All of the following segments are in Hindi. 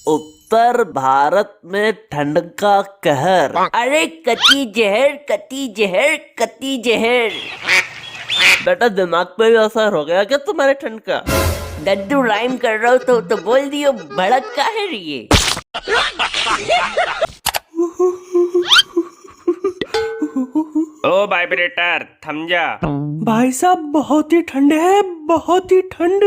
उत्तर भारत में ठंड का कहर। अरे कती जहर कती जहर कती जहर। बेटा दिमाग पे भी असर हो गया क्या तुम्हारे ठंड का? दद्दू राइम कर रहा हो तो बोल दियो, भड़क का है ये। ओ वाइब्रेटर थम जा। भाई साहब बहुत ही ठंड है, बहुत ही ठंड।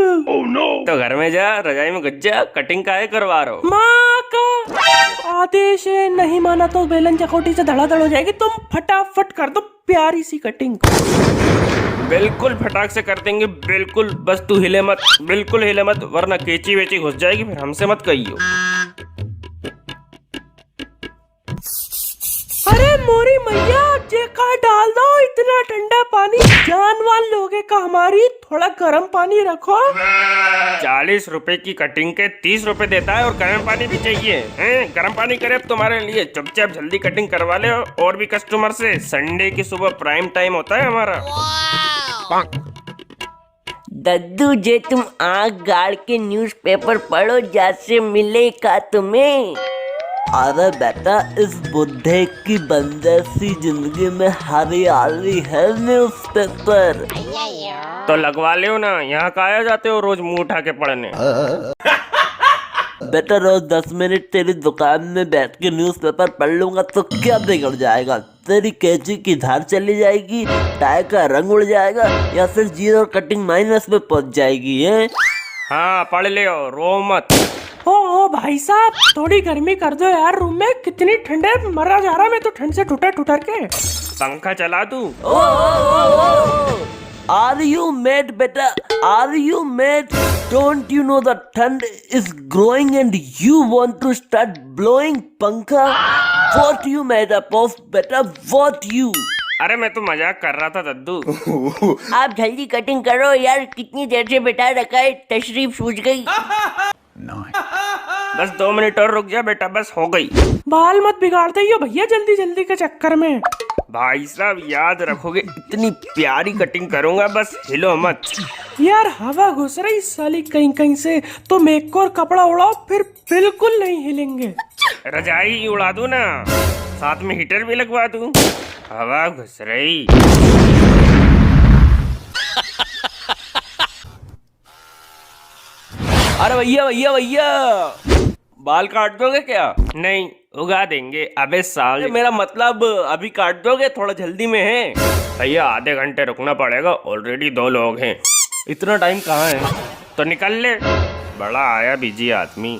तो घर में जा, रजाई में घुस जा, कटिंग काहे करवा रहे हो? माँ का आदेश है, नहीं माना तो बेलन चकोटी से धड़ाधड़ हो जाएगी। तुम फटाफट कर दो प्यारी सी कटिंग। बिल्कुल फटाक से कर देंगे, बिल्कुल। बस तू हिले मत, बिल्कुल हिले मत, वरना केची वेची घुस जाएगी, फिर हमसे मत कहियो। अरे मोरी मैया जेका डाल दो, इतना ठंडा पानी जान वाल लोगे का हमारी, थोड़ा गर्म पानी रखो। 40 रुपए की कटिंग के 30 रुपए देता है और गर्म पानी भी चाहिए हैं? गर्म पानी करे अब तुम्हारे लिए, चुपचाप जल्दी कटिंग करवा ले। और भी कस्टमर से संडे की सुबह प्राइम टाइम होता है हमारा। दद्दू जे तुम आँख गाड़ के न्यूज़पेपर पढ़ो, जैसे मिलेगा तुम्हें। अरे बेटा इस बुढ़े की बंदर सी जिंदगी में हरियाली है न्यूज़पेपर। तो लगवा ले ना, यहाँ काहे जाते हो रोज मुंह उठा के पढ़ने? बेटा रोज 10 मिनट तेरी दुकान में बैठ के न्यूज़पेपर पढ़ लूंगा तो क्या बिगड़ जाएगा? तेरी कैंची की धार चली जाएगी, टाई का रंग उड़ जाएगा, या फिर जीरो कटिंग माइनस में पहुंच जाएगी है? हाँ पढ़ ले, रो मत। ओ भाई साहब थोड़ी गर्मी कर दो यार, रूम में कितनी ठंड है, मरा जा रहा मैं तो ठंड से ठुठर ठुठर के। पंखा चला दूं? Are you mad, beta? Are you mad? Don't you know the thund is growing and you want to start blowing पंखा? What you made up of, beta? What you? अरे मैं तो मजाक कर रहा था दद्दू। आप जल्दी कटिंग करो यार, कितनी देर से बैठा रखा है, तशरीफ सूझ गई। बस 2 मिनट और रुक जा बेटा, बस हो गई। बाल मत बिगाड़ दे भैया जल्दी जल्दी के चक्कर में। भाई साहब याद रखोगे, इतनी प्यारी कटिंग करूंगा, बस हिलो मत। यार हवा घुस रही साली कहीं कहीं से, तो एक और कपड़ा उड़ाओ, फिर बिल्कुल नहीं हिलेंगे। रजाई उड़ा दूं ना, साथ में हीटर भी लगवा दूं, हवा घुस रही। अरे भैया भैया भैया, बाल काट दोगे क्या? नहीं उगा देंगे। अबे साल, मेरा मतलब अभी काट दोगे? थोड़ा जल्दी में है भैया, आधे घंटे रुकना पड़ेगा, ऑलरेडी 2 लोग हैं। इतना टाइम कहाँ है? तो निकल ले, बड़ा आया बिजी आदमी।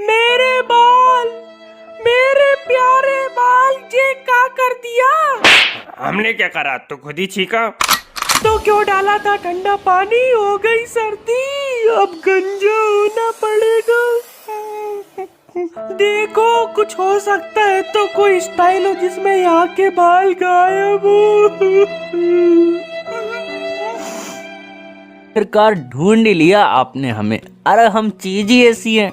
मेरे बाल, मेरे प्यारे बाल, ये क्या कर दिया? हमने क्या करा, तू खुद ही छीका। तो क्यों डाला था ठंडा पानी, हो गई सर्दी, अब गंजा होना पड़ेगा। देखो कुछ हो सकता है तो कोई स्टाइल हो जिसमें यहाँ के बाल गायब हो। आखिरकार ढूंढ ही लिया आपने हमें। अरे हम चीज ही ऐसी हैं।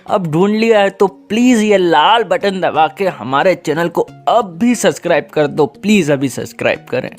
अब ढूंढ लिया है तो प्लीज ये लाल बटन दबा के हमारे चैनल को अब भी सब्सक्राइब कर दो। प्लीज अभी सब्सक्राइब करें।